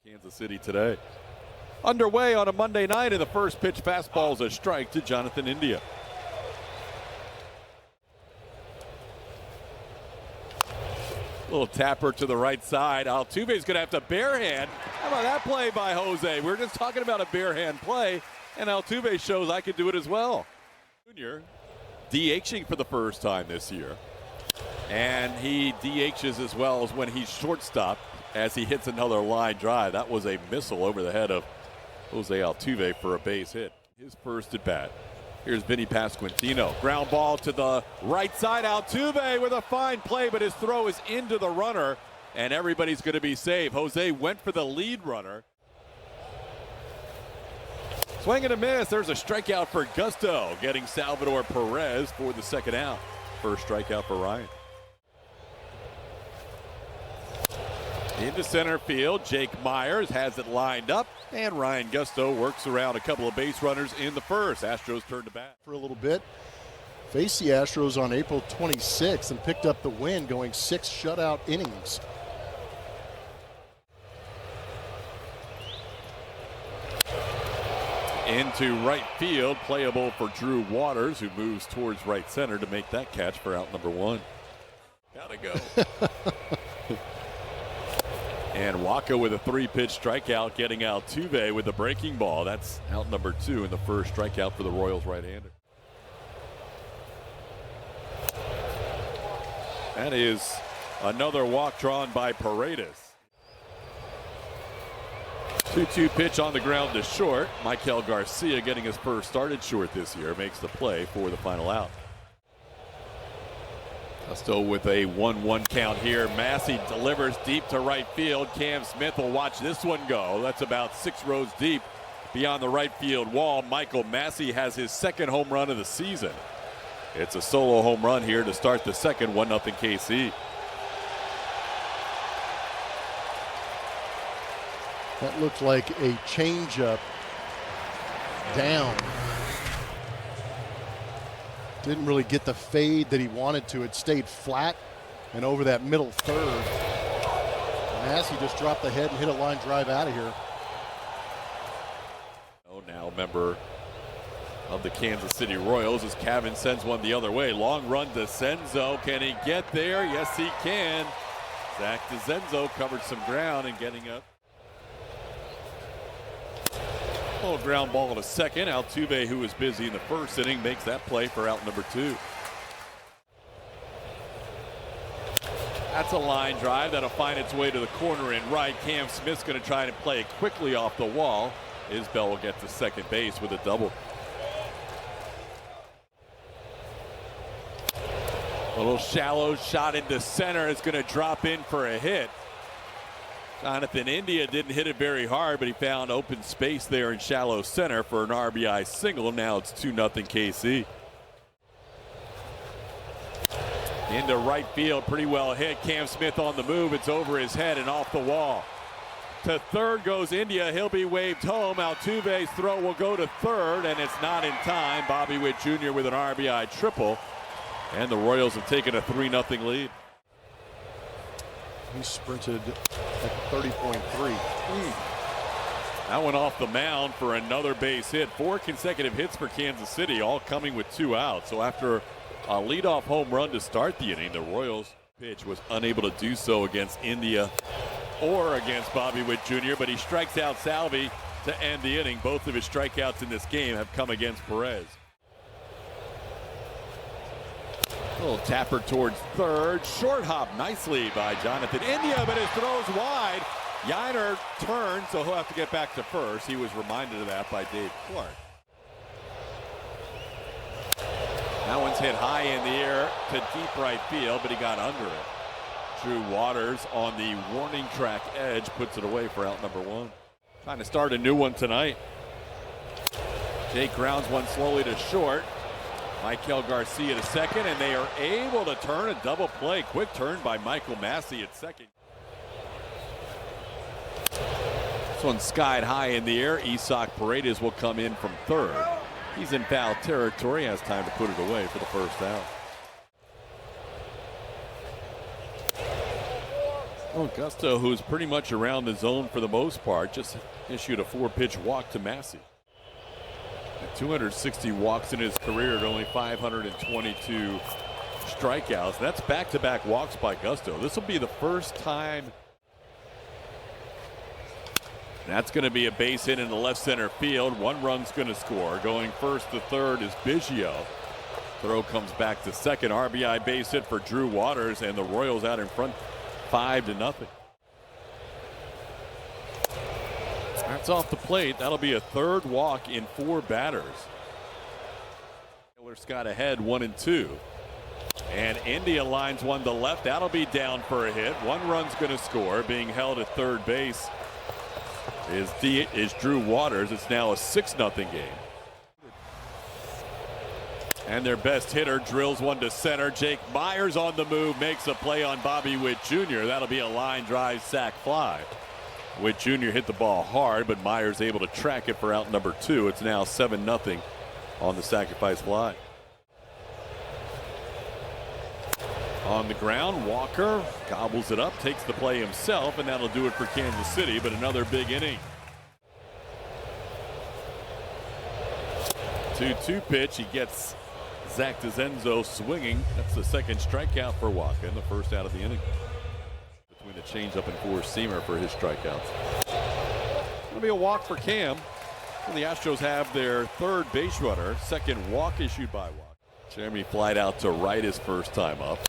Kansas City today. Underway on a Monday night, and the first pitch fastball is a strike to Jonathan India. Little tapper to the right side. Altuve's going to have to barehand. How about that play by Jose? We were just talking about a barehand play, and Altuve shows I could do it as well. Junior DHing for the first time this year. And he DHs as well as when he's shortstop as he hits another line drive. That was a missile over the head of Jose Altuve for a base hit. His first at bat. Here's Vinny Pasquantino. Ground ball to the right side. Altuve with a fine play, but his throw is into the runner, and everybody's going to be safe. Jose went for the lead runner. Swing and a miss. There's a strikeout for Gusto, getting Salvador Perez for the second out. First strikeout for Ryan. Into center field, Jake Myers has it lined up, and Ryan Gusto works around a couple of base runners in the first. Astros turn to bat. For a little bit. Faced the Astros on April 26th and picked up the win, going 6 shutout innings. Into right field, playable for Drew Waters, who moves towards right center to make that catch for out number 1. Gotta go. And Waka with a 3-pitch strikeout, getting Altuve with a breaking ball. That's out number 2 in the first strikeout for the Royals right-hander. That is another walk drawn by Paredes. 2-2 pitch on the ground to short. Michael Garcia getting his first start at short this year makes the play for the final out. Gusto with a 1-1 count here. Massey delivers deep to right field. Cam Smith will watch this one go. That's about 6 rows deep beyond the right field wall. Michael Massey has his second home run of the season. It's a solo home run here to start the second. 1-0 KC. That looked like a changeup down. Didn't really get the fade that he wanted to. It stayed flat and over that middle third. Massey just dropped the head and hit a line drive out of here. Oh, now member of the Kansas City Royals as Cavan sends one the other way. Long run to Senzo. Can he get there? Yes, he can. Zach DeZenzo covered some ground and getting up. Little ground ball to second. Altuve, who was busy in the first inning, makes that play for out number 2. That's a line drive that'll find its way to the corner and right. Cam Smith's going to try to play it quickly off the wall. Isbell will get to second base with a double. A little shallow shot into center is going to drop in for a hit. Jonathan India didn't hit it very hard, but he found open space there in shallow center for an RBI single. Now it's 2-0 KC. Into right field, pretty well hit. Cam Smith on the move. It's over his head and off the wall. To third goes India. He'll be waved home. Altuve's throw will go to third, and it's not in time. Bobby Witt Jr. with an RBI triple, and the Royals have taken a 3-0 lead. He sprinted at 30.3. That one off the mound for another base hit. 4 consecutive hits for Kansas City, all coming with 2 outs. So after a leadoff home run to start the inning, the Royals pitch was unable to do so against India or against Bobby Witt Jr., but he strikes out Salvi to end the inning. Both of his strikeouts in this game have come against Perez. A little tapper towards third. Short hop nicely by Jonathan India, but his throw's wide. Yiner turns, so he'll have to get back to first. He was reminded of that by Dave Clark. That one's hit high in the air to deep right field, but he got under it. Drew Waters on the warning track edge puts it away for out number 1. Trying to start a new one tonight. Jake grounds one slowly to short. Michael Garcia to second, and they are able to turn a double play. Quick turn by Michael Massey at second. This one skied high in the air. Isaac Paredes will come in from third. He's in foul territory, has time to put it away for the first out. Well, Gusto, who's pretty much around the zone for the most part, just issued a 4-pitch walk to Massey. At 260 walks in his career at only 522 strikeouts. That's back-to-back walks by Gusto. This will be the first time. That's going to be a base hit into left center field. One run's going to score. Going first to third is Biggio. Throw comes back to second. RBI base hit for Drew Waters, and the Royals out in front 5-0. That's off the plate. That'll be a third walk in 4 batters. Taylor Scott ahead 1-2. And India lines one to left. That'll be down for a hit. One run's going to score. Being held at third base is Drew Waters. It's now a 6-0 game. And their best hitter drills one to center. Jake Myers on the move, makes a play on Bobby Witt Jr. That'll be a line drive sac fly. Witt Jr. hit the ball hard, but Myers able to track it for out number 2. It's now 7-0 on the sacrifice fly. On the ground, Walker gobbles it up, takes the play himself, and that'll do it for Kansas City, but another big inning. 2-2 pitch. He gets Zach DeZenzo swinging. That's the second strikeout for Walker, and the first out of the inning. Between the changeup and four-seamer for his strikeouts. It'll be a walk for Cam. The Astros have their third base runner. Second walk issued by Walker. Jeremy flied out to right his first time up.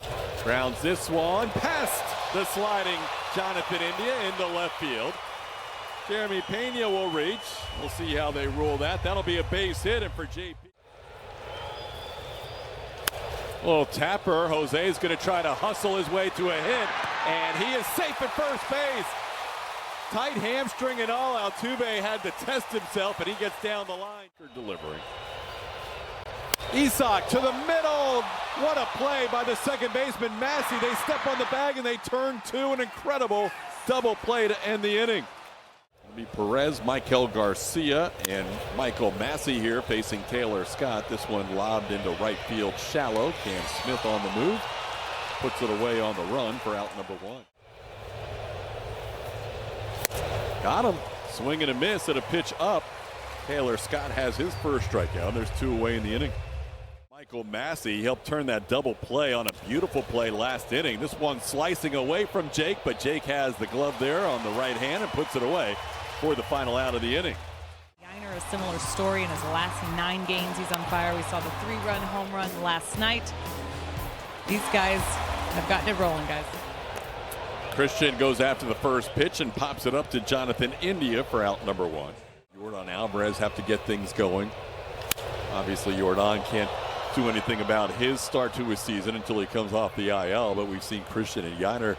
Grounds this one past the sliding Jonathan India into left field. Jeremy Pena will reach. We'll see how they rule that. That'll be a base hit, and for JP. Little tapper. Jose is going to try to hustle his way to a hit, and he is safe at first base. Tight hamstring and all. Altuve had to test himself, and he gets down the line for delivery. Isak to the middle. What a play by the second baseman, Massey. They step on the bag and they turn 2. An incredible double play to end the inning. It'll be Perez, Michael Garcia, and Michael Massey here facing Taylor Scott. This one lobbed into right field shallow. Cam Smith on the move. Puts it away on the run for out number 1. Got him. Swing and a miss at a pitch up. Taylor Scott has his first strikeout. There's 2 away in the inning. Michael Massey helped turn that double play on a beautiful play last inning. This one slicing away from Jake, but Jake has the glove there on the right hand and puts it away for the final out of the inning. Yainer, a similar story in his last 9 games. He's on fire. We saw the 3-run home run last night. These guys have gotten it rolling, guys. Christian goes after the first pitch and pops it up to Jonathan India for out number 1. Jordan Alvarez have to get things going. Obviously, Jordan can't do anything about his start to his season until he comes off the IL, but we've seen Christian and Yainer.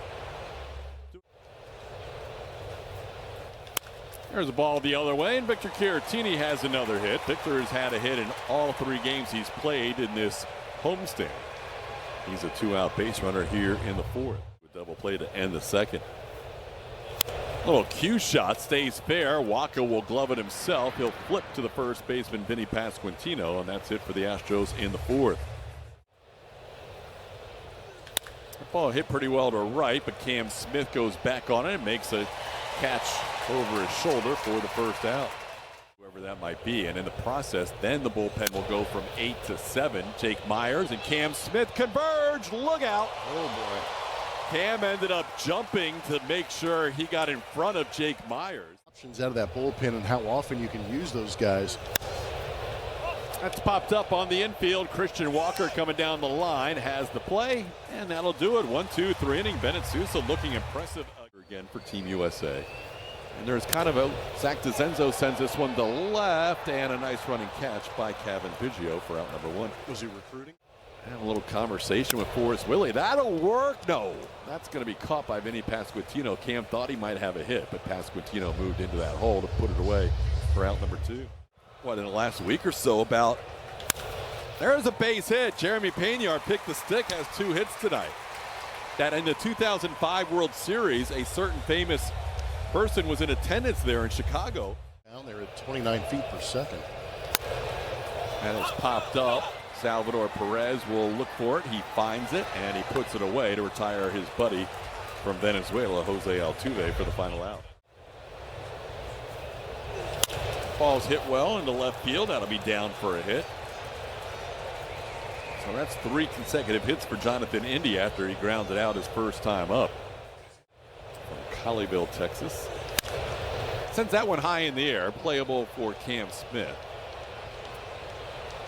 There's a ball the other way, and Victor Caratini has another hit. Victor has had a hit in all 3 games he's played in this homestand. He's a 2-out base runner here in the 4th. With double play to end the 2nd. Little cue shot, stays fair. Waka will glove it himself. He'll flip to the first baseman, Vinny Pasquantino, and that's it for the Astros in the 4th. The ball hit pretty well to right, but Cam Smith goes back on it and makes a catch over his shoulder for the first out. Whoever that might be, and in the process, then the bullpen will go from 8 to 7. Jake Myers and Cam Smith converge. Look out. Oh, boy. Cam ended up jumping to make sure he got in front of Jake Myers. Options out of that bullpen and how often you can use those guys. That's popped up on the infield. Christian Walker coming down the line has the play, and that'll do it. 1-2-3 inning. Bennett Sousa looking impressive again for Team USA. And there's kind of a Zach DeZenzo sends this one to left, and a nice running catch by Kevin Biggio for out number 1. Was he recruiting? Have a little conversation with Forrest Willie. That'll work. No, that's going to be caught by Vinny Pasquantino. Cam thought he might have a hit, but Pasquantino moved into that hole to put it away for out number 2. What, in the last week or so about, there's a base hit. Jeremy Pena, our pick the stick, has 2 hits tonight. That in the 2005 World Series, a certain famous person was in attendance there in Chicago. Down there at 29 feet per second. And it's popped up. Salvador Perez will look for it. He finds it, and he puts it away to retire his buddy from Venezuela, Jose Altuve, for the final out. Ball's hit well into left field. That'll be down for a hit. So that's 3 consecutive hits for Jonathan India after he grounded out his first time up. From Colleyville, Texas. Sends that one high in the air, playable for Cam Smith.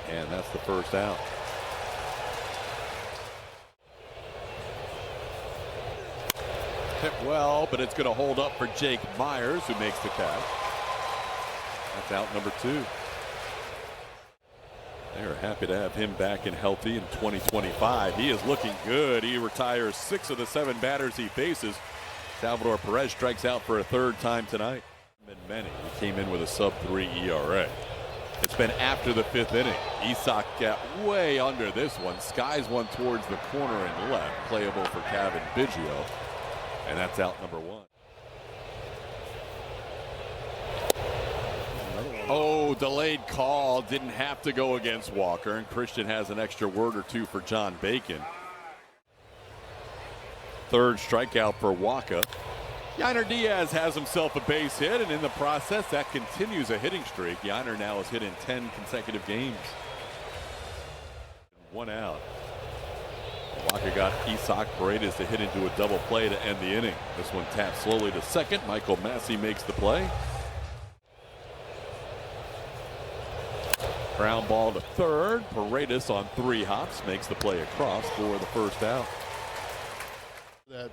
And that's the first out. Hit well, but it's going to hold up for Jake Myers, who makes the catch. That's out number 2. They're happy to have him back and healthy in 2025. He is looking good. He retires 6 of the 7 batters he faces. Salvador Perez strikes out for a 3rd time tonight. Many. He came in with a sub-3 ERA. It's been after the 5th inning. Isak got way under this one. Skies one towards the corner and left. Playable for Kevin Biggio. And that's out number 1. Oh, delayed call. Didn't have to go against Walker. And Christian has an extra word or 2 for John Bacon. 3rd strikeout for Walker. Yainer Diaz has himself a base hit, and in the process, that continues a hitting streak. Yainer now has hit in 10 consecutive games. 1 out. Walker got Isak Paredes to hit into a double play to end the inning. This one tapped slowly to second. Michael Massey makes the play. Ground ball to 3rd. Paredes on 3 hops makes the play across for the first out. That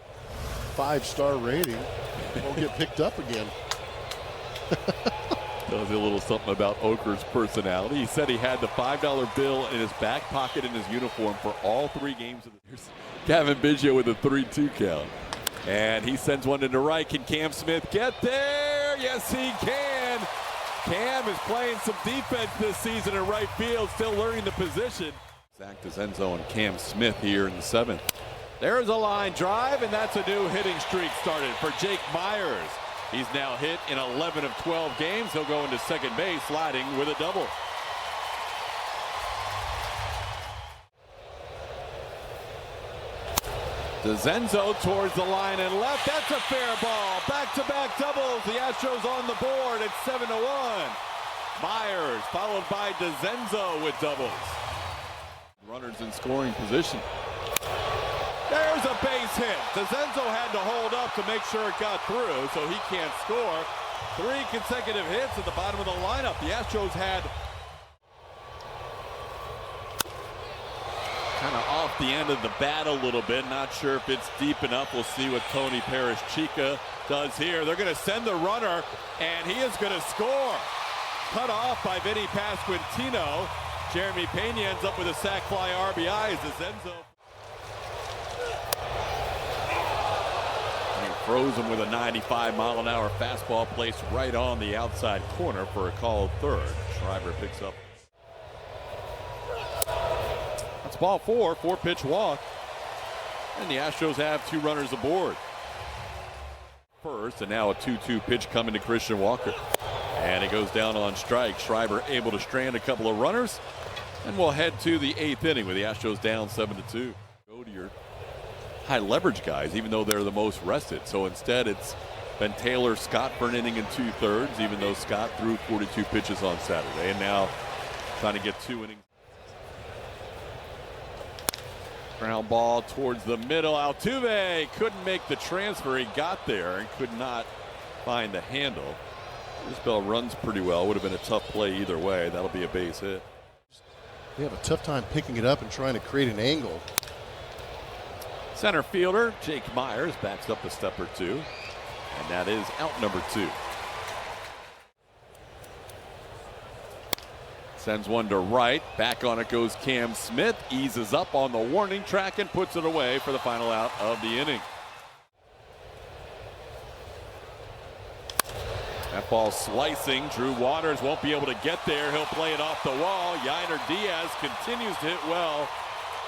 5-star rating won't get picked up again. Tells you a little something about Oker's personality. He said he had the $5 bill in his back pocket in his uniform for all 3 games of the year. Kevin Biggio with a 3-2 count. And he sends one into right. Can Cam Smith get there? Yes, he can. Cam is playing some defense this season in right field, still learning the position. Zach DeZenzo and Cam Smith here in the 7th. There's a line drive, and that's a new hitting streak started for Jake Myers. He's now hit in 11 of 12 games. He'll go into second base, sliding with a double. DeZenzo towards the line and left. That's a fair ball. Back-to-back doubles. The Astros on the board at 7-1. Myers followed by DeZenzo with doubles. Runners in scoring position. There's a base hit. DeZenzo had to hold up to make sure it got through, so he can't score. 3 consecutive hits at the bottom of the lineup. The Astros had kind of off the end of the bat a little bit. Not sure if it's deep enough. We'll see what Tony Perez-Chica does here. They're going to send the runner, and he is going to score. Cut off by Vinny Pasquantino. Jeremy Pena ends up with a sac fly RBI as DeZenzo. Throws him with a 95-mile-an-hour fastball placed right on the outside corner for a called 3rd. Schreiber picks up. That's ball 4, 4-pitch walk. And the Astros have 2 runners aboard. First, and now a 2-2 pitch coming to Christian Walker. And it goes down on strike. Schreiber able to strand a couple of runners. And we'll head to the 8th inning with the Astros down 7-2. Go to your high leverage guys, even though they're the most rested. So instead it's been Taylor Scott for an inning and 2/3, even though Scott threw 42 pitches on Saturday, and now trying to get 2 innings. Ground ball towards the middle. Altuve couldn't make the transfer. He got there and could not find the handle. This ball runs pretty well. Would have been a tough play either way. That'll be a base hit. They have a tough time picking it up and trying to create an angle. Center fielder Jake Myers backs up a step or 2, and that is out number 2. Sends one to right. Back on it goes Cam Smith. Eases up on the warning track and puts it away for the final out of the inning. That ball slicing. Drew Waters won't be able to get there. He'll play it off the wall. Yainer Diaz continues to hit well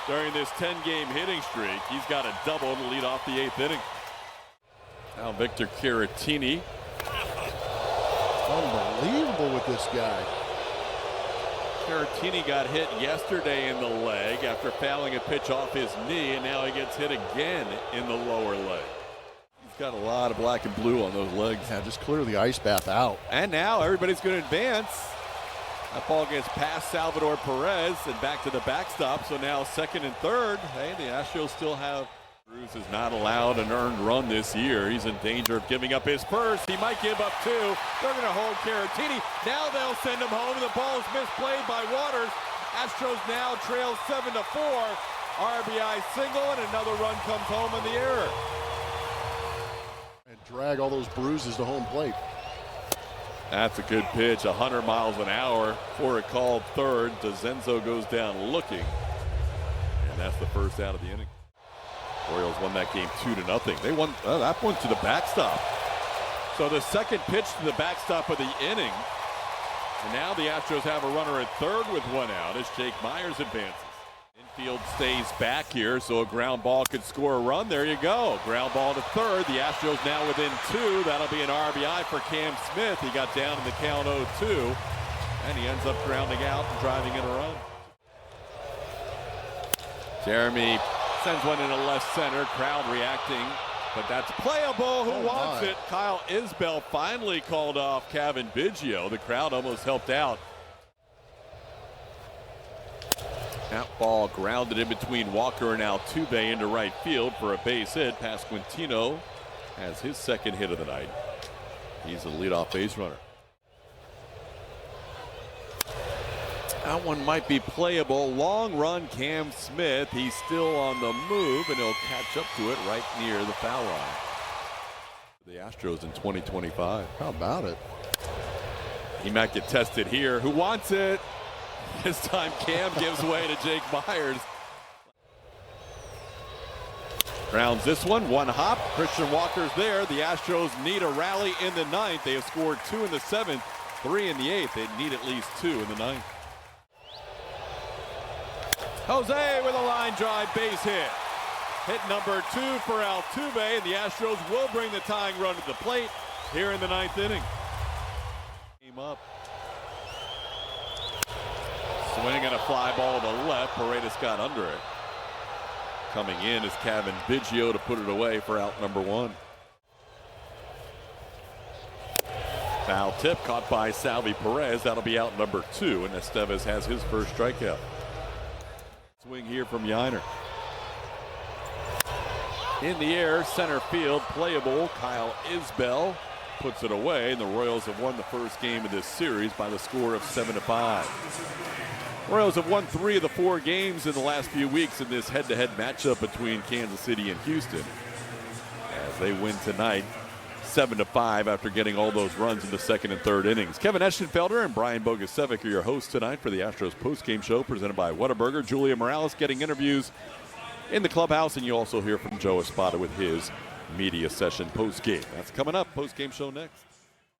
during this 10-game hitting streak. He's got a double to lead off the 8th inning. Now Victor Caratini. Unbelievable with this guy. Caratini got hit yesterday in the leg after fouling a pitch off his knee, and now he gets hit again in the lower leg. got a lot of black and blue on those legs. Yeah, just clear the ice bath out. And now everybody's going to advance. That ball gets past Salvador Perez and back to the backstop. So now second and third. Hey, the Astros still have. Cruz is not allowed an earned run this year. He's in danger of giving up his first. He might give up two. They're going to hold Caratini. Now they'll send him home. The ball is misplayed by Waters. Astros now trail 7-4. RBI single, and another run comes home in the error. And drag all those bruises to home plate. That's a good pitch, 100 miles an hour for a called third. DeZenzo goes down looking, and that's the first out of the inning. Orioles won that game 2-0. They won that one to the backstop. So the second pitch to the backstop of the inning. And now the Astros have a runner at third with one out as Jake Myers advances. Infield stays back here, so a ground ball could score a run. There you go. Ground ball to third. The Astros now within two. That'll be an RBI for Cam Smith. He got down in the count 0-2, and he ends up grounding out and driving in a run. Jeremy sends one into left center. Crowd reacting, but that's playable. Who wants it? Kyle Isbell finally called off Cavan Biggio. The crowd almost helped out. That ball grounded in between Walker and Altuve into right field for a base hit. Pasquantino has his second hit of the night. He's a leadoff base runner. That one might be playable. Long run, Cam Smith. He's still on the move, and he'll catch up to it right near the foul line. The Astros in 2025. How about it? He might get tested here. Who wants it? This time Cam gives way to Jake Myers. Grounds this one hop. Christian Walker's there. The Astros need a rally in the ninth. They have scored 2 in the seventh, 3 in the eighth. They need at least 2 in the ninth. Jose with a line drive base hit. Hit number 2 for Altuve, and the Astros will bring the tying run to the plate here in the ninth inning. Game up. Swing and a fly ball to the left. Paredes got under it. Coming in is Cavan Biggio to put it away for out number 1. Foul tip caught by Salvi Perez. That'll be out number 2, and Estevez has his first strikeout. Swing here from Yiner. In the air, center field, playable. Kyle Isbell puts it away, and the Royals have won the first game of this series by the score of 7-5. Royals have won 3 of the 4 games in the last few weeks in this head-to-head matchup between Kansas City and Houston, as they win tonight 7-5 after getting all those runs in the second and third innings. Kevin Eschenfelder and Brian Bogusevic are your hosts tonight for the Astros postgame show presented by Whataburger. Julia Morales getting interviews in the clubhouse, and you also hear from Joe Espada with his media session postgame. That's coming up. Postgame show next.